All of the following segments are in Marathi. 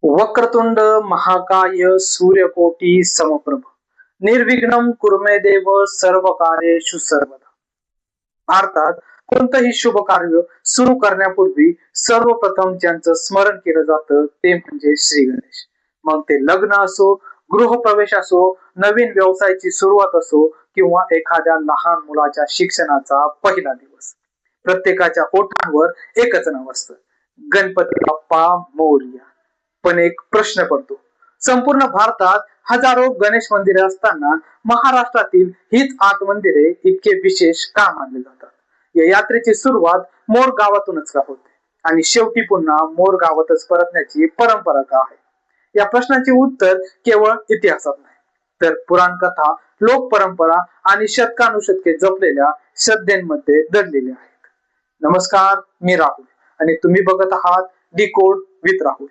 वक्रतुंड महाकाय सूर्यकोटी समप्रभ निर्विघ्नं कुर्मे देव सर्व कार्येषु सर्वदा. भारतात कोणतंही शुभ कार्य सुरू करण्यापूर्वी सर्वप्रथम ज्यांचं स्मरण केलं जातं ते म्हणजे श्री गणेश. मग ते लग्न असो, गृहप्रवेश असो, नवीन व्यवसायाची सुरुवात असो किंवा एखाद्या लहान मुलाच्या शिक्षणाचा पहिला दिवस, प्रत्येकाच्या ओठांवर एकच नाव असतं, गणपती बाप्पा मोरया. पण एक प्रश्न पडतो, संपूर्ण भारतात हजारो गणेश मंदिरे असताना महाराष्ट्रातील हीच 8 मंदिरे इतके विशेष का मानले जातात? या यात्रेची सुरुवात मोर गावातूनच का होते आणि शेवटी पुन्हा मोर गावातच परतण्याची परंपरा का आहे? या प्रश्नाचे उत्तर केवळ इतिहासात नाही, तर पुराण कथा, लोक परंपरा आणि शतकानुशतके जपलेल्या श्रद्धेमध्ये दडलेले आहेत. नमस्कार, मी राहुल आणि तुम्ही बघत आहात डिकोड विथ राहुल.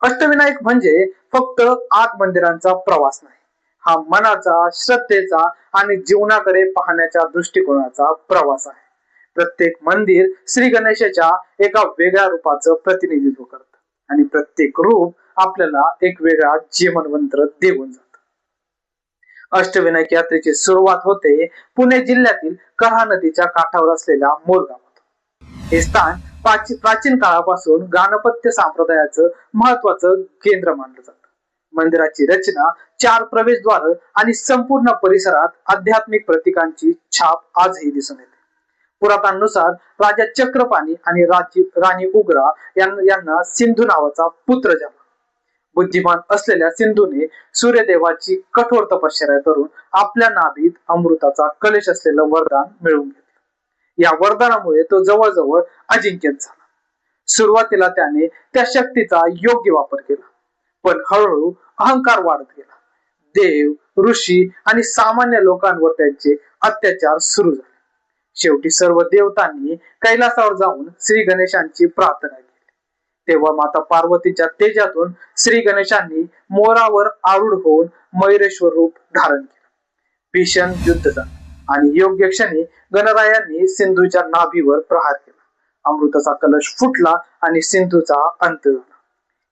अष्टविनायक म्हणजे फक्त 8 मंदिरांचा प्रवास नाही, हा मनाचा, श्रद्धेचा आणि जीवनाकडे पाहण्याच्या दृष्टिकोनाचा प्रवास आहे. प्रत्येक मंदिर श्री गणेशाच्या एका वेगळ्या रूपाचं प्रतिनिधित्व करतं आणि प्रत्येक रूप आपल्याला एक वेगळा जीवनमंत्र देऊन जातं. अष्टविनायक यात्रेची सुरुवात होते पुणे जिल्ह्यातील कऱ्हा नदीच्या काठावर असलेल्या मोर गावात. हे स्थान प्राचीन काळापासून गाणपत्य संप्रदायाचं महत्वाचं केंद्र मानलं जातं. मंदिराची रचना, 4 प्रवेशद्वार आणि संपूर्ण परिसरात आध्यात्मिक प्रतीकांची छाप आजही दिसून येते. पुराणांनुसार राजा चक्रपाणी आणि राणी उग्रा यांना सिंधू नावाचा पुत्र झाला. बुद्धिमान असलेल्या सिंधूने सूर्यदेवाची कठोर तपश्चर्या करून आपल्या नाभीत अमृताचा कलश असलेलं वरदान मिळवून घेतलं. या वरदानामुळे तो जवळजवळ अजिंक्य झाला. सुरुवातीला त्याने त्या शक्तीचा योग्य वापर केला, पण हळूहळू अहंकार वाढत गेला. देव, ऋषी आणि सामान्य लोकांवर त्यांचे अत्याचार सुरू झाले. शेवटी सर्व देवतांनी कैलासावर जाऊन श्री गणेशांची प्रार्थना केली. तेव्हा माता पार्वतीच्या तेजातून श्री गणेशांनी मोरावर आरूढ होऊन मयुरेश्वर रूप धारण केलं. भीषण युद्ध झालं आणि योग्य क्षणी गणरायांनी सिंधूच्या नाभीवर प्रहार केला. अमृताचा कलश फुटला आणि सिंधूचा अंत झाला.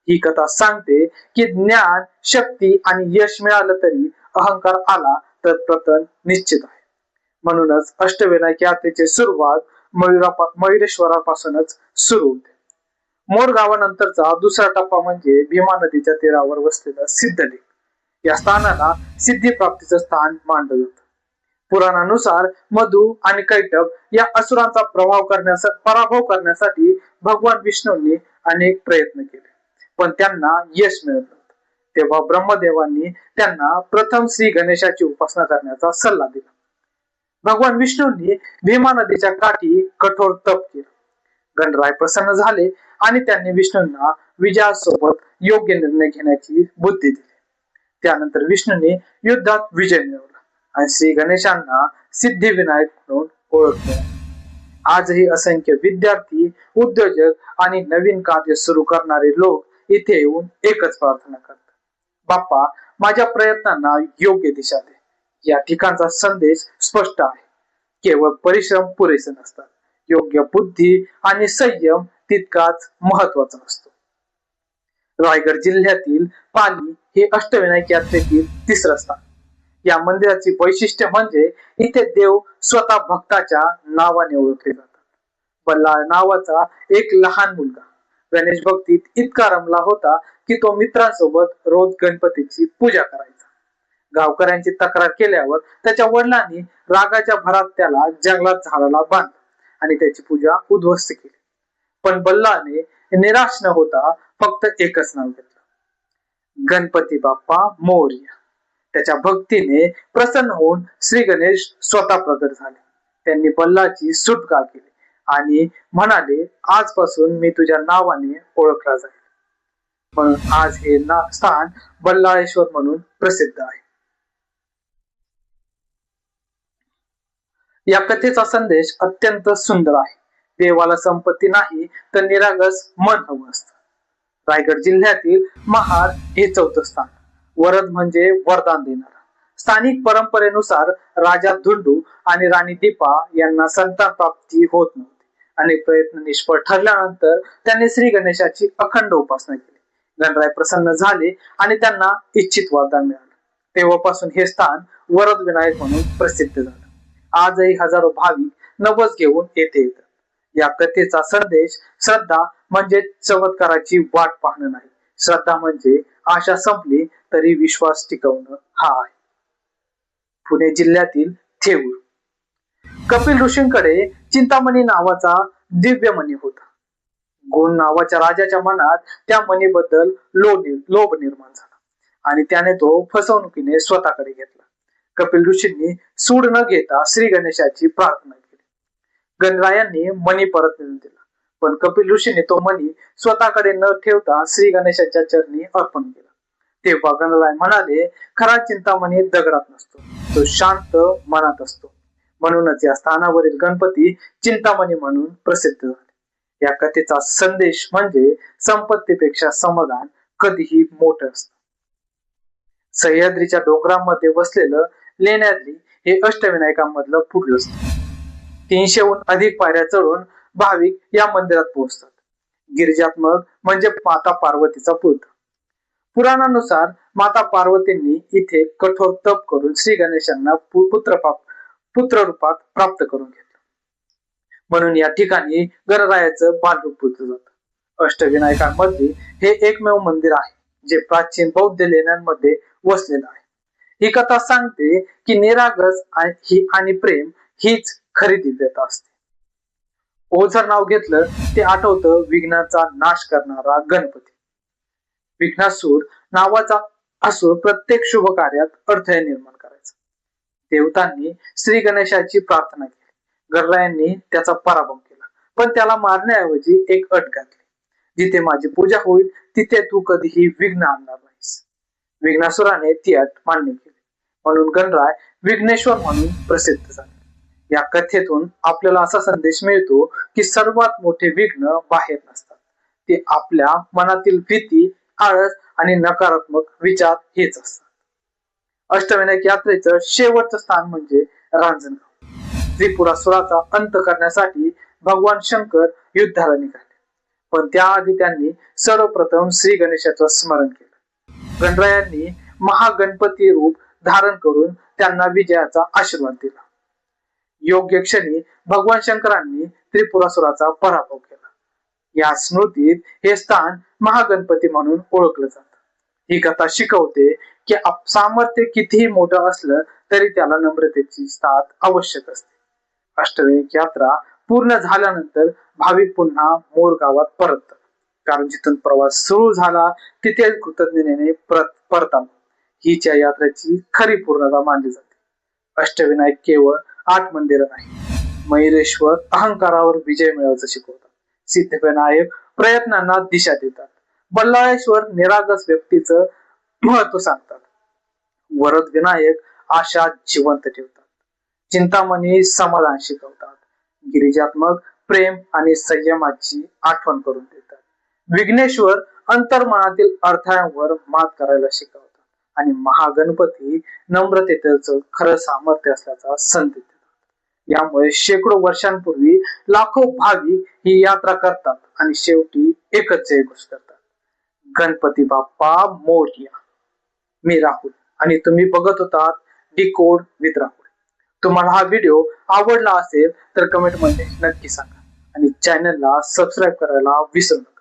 ही कथा सांगते की ज्ञान, शक्ती आणि यश मिळालं तरी अहंकार आला तर पतन निश्चित आहे. म्हणूनच अष्टविनायक यात्रेची सुरुवात मयुरेश्वरापासूनच सुरू होते. मोर गावानंतरचा दुसरा टप्पा म्हणजे भीमा नदीच्या तीरावर वसलेलं सिद्धलिंग. या स्थानाला सिद्धी प्राप्तीचं स्थान मानलं जातं. पुराणानुसार मधु आणि कैटभ या असुरांचा पराभव करण्यासाठी भगवान विष्णूंनी अनेक प्रयत्न केले, पण त्यांना यश मिळत नव्हतं. तेव्हा ब्रह्मदेवांनी त्यांना प्रथम श्री गणेशाची उपासना करण्याचा सल्ला दिला. भगवान विष्णूंनी भीमा नदीच्या काठी कठोर तप केलं. गणराय प्रसन्न झाले आणि त्यांनी विष्णूंना विजयासोबत योग्य निर्णय घेण्याची बुद्धी दिली. त्यानंतर विष्णूंनी युद्धात विजय मिळवला आणि श्री गणेशांना सिद्धिविनायक म्हणून ओळखले. आजही असंख्य विद्यार्थी, उद्योजक आणि नवीन कार्य सुरू करणारे लोक इथे येऊन एकच प्रार्थना करतात, बाप्पा माझ्या प्रयत्नांना योग्य दिशा दे. या ठिकाणचा संदेश स्पष्ट आहे, केवळ परिश्रम पुरेसे नसतात, योग्य बुद्धी आणि संयम तितकाच महत्वाचा असतो. रायगड जिल्ह्यातील पाली हे अष्टविनायक यात्रेतील 3रं स्थान. या मंदिराची वैशिष्ट्य म्हणजे इथे देव स्वतः भक्ताच्या नावाने ओळखले जातात. बल्लाळ नावाचा एक लहान मुलगा गणेश भक्तीत इतका रमला होता की तो मित्रांसोबत रोज गणपतीची पूजा करायचा. गावकऱ्यांची तक्रार केल्यावर त्याच्या वडिलांनी रागाच्या भरात त्याला जंगलात झाडाला बांधलं आणि त्याची पूजा उद्ध्वस्त केली. पण बल्लाने निराश न होता फक्त एकच नाव घेतलं, गणपती बाप्पा मोरया. त्याच्या भक्तीने प्रसन्न होऊन श्री गणेश स्वतः प्रकट झाले. त्यांनी बल्लाची सुटका केली आणि म्हणाले, आजपासून मी तुझ्या नावाने ओळखला जाईल. म्हणून आज हे स्थान बल्लाळेश्वर म्हणून प्रसिद्ध आहे. या कथेचा संदेश अत्यंत सुंदर आहे. देवाला संपत्ती नाही तर निरागस मन हवं असतं. रायगड जिल्ह्यातील महाड हे 4थं स्थान. वरद म्हणजे वरदान देणारा. स्थानिक परंपरेनुसार राजा धुंडू आणि राणी दीपा यांना संतान प्राप्ती होत नव्हती. अनेक प्रयत्न निष्फळ ठरल्यानंतर त्यांनी श्री गणेशाची अखंड उपासना केली. गणराय प्रसन्न झाले आणि त्यांना इच्छित वरदान मिळालं. तेव्हापासून हे स्थान वरद विनायक म्हणून प्रसिद्ध झालं. आजही हजारो भाविक नवस घेऊन येथे येतात. या कथेचा संदेश श्रद्धा म्हणजे चमत्काराची वाट पाहणं नाही, श्रद्धा म्हणजे आशा संपली तरी विश्वास टिकवणं हा आहे. पुणे जिल्ह्यातील थेऊर. कपिल ऋषींकडे चिंतामणी नावाचा दिव्य मणी होता. गोंड नावाच्या राजाच्या मनात त्या मणीबद्दल लोभ निर्माण झाला आणि त्याने तो फसवणुकीने स्वतःकडे घेतला. कपिल ऋषींनी सूड न घेता श्री गणेशाची प्रार्थना केली. गणरायांनी मणी परत मिळवून दिला, पण कपिल ऋषीने तो मणी स्वतःकडे न ठेवता श्री गणेशाच्या चरणी अर्पण केला. तेव्हा गणराय म्हणाले, खरा चिंतामणी दगडात नसतो, तो शांत मनात असतो. म्हणूनच या स्थानावरील गणपती चिंतामणी म्हणून प्रसिद्ध झाले. या कथेचा संदेश म्हणजे संपत्तीपेक्षा समाधान कधीही मोठं असतं. सह्याद्रीच्या डोंगरांमध्ये वसलेलं लेण्याद्री हे अष्टविनायकांमधलं पुढलं स्थान. 300हून अधिक पायऱ्या चढून भाविक या मंदिरात पोहोचतात. गिरिजात्मक म्हणजे माता पार्वतीचा पुत्र. पुराणानुसार माता पार्वतींनी इथे कठोर तप करून श्री गणेशांना पुत्र रूपात प्राप्त करून घेतलं. म्हणून या ठिकाणी गणरायाचं बालरूप पूजलं जातं. अष्टविनायकांमध्ये हे एकमेव मंदिर आहे जे प्राचीन बौद्ध लेण्यांमध्ये वसलेलं आहे. ही कथा सांगते की निरागस आणि प्रेम हीच खरी दिव्यता असते. ओझर नाव घेतलं ते आठवतं विघ्नाचा नाश करणारा गणपती. विघ्नासूर नावाचा असुर प्रत्येक शुभ कार्यात अडथळे निर्माण करायचा. देवतांनी श्री गणेशाची प्रार्थना केली. गणरायांनी त्याचा पराभव केला, पण त्याला मारण्याऐवजी एक अट घातली, जिथे माझी पूजा होईल तिथे तू कधीही विघ्न आणणार नाहीस. विघ्नासुराने ती अट मान्य केली, म्हणून गणराय विघ्नेश्वर म्हणून प्रसिद्ध झाले. या कथेतून आपल्याला असा संदेश मिळतो की सर्वात मोठे विघ्न बाहेर नसतात, ते आपल्या मनातील भीती, आळस आणि नकारात्मक विचार हेच असतात. अष्टविनायक यात्रेचं शेवटचं स्थान म्हणजे रांजणगाव. त्रिपुरासुराचा अंत करण्यासाठी भगवान शंकर युद्धाला निघाले, पण त्याआधी त्यांनी सर्वप्रथम श्री गणेशाचं स्मरण केलं. गणरायांनी महागणपती रूप धारण करून त्यांना विजयाचा आशीर्वाद दिला. योग्य क्षणी भगवान शंकरांनी त्रिपुरासुराचा पराभव केला. या स्मृतीत हे स्थान महागणपती म्हणून ओळखलं जातं. ही कथा शिकवते की सामर्थ्य कितीही मोठं असलं तरी त्याला नम्रतेची साथ आवश्यक असते. अष्टविनायक यात्रा पूर्ण झाल्यानंतर भाविक पुन्हा मोर गावात परततात, कारण जिथून प्रवास सुरू झाला तिथे कृतज्ञतेने परतावं हीच या यात्रेची खरी पूर्णता मानली जाते. अष्टविनायक केवळ 8 मंदिरं नाही, मयुरेश्वर अहंकारावर विजय मिळवायचं शिकवतात. सिद्धिविनायक प्रयत्नांना दिशा देतात. बल्लाळेश्वर निरागस व्यक्तीचं महत्व सांगतात. वरद विनायक आशा जिवंत ठेवतात. चिंतामणी समाधान शिकवतात. गिरिजात्मक प्रेम आणि संयमाची आठवण करून देतात. विघ्नेश्वर अंतर्मनातील अडथळ्यांवर मात करायला शिकवतात आणि महागणपती नम्रतेचं खरं सामर्थ्य असल्याचा संदेश देतात. यामुळे शेकडो वर्षांपूर्वी लाखो भाविक ही यात्रा करतात आणि शेवटी एकच जयघोष करतात, गणपती बाप्पा मोरया. मी राहुल आणि तुम्ही बघत होतात डिकोड विथ राहुल. तुम्हाला हा व्हिडिओ आवडला असेल तर कमेंट मध्ये नक्की सांगा आणि चॅनलला सबस्क्राईब करायला विसरू नका.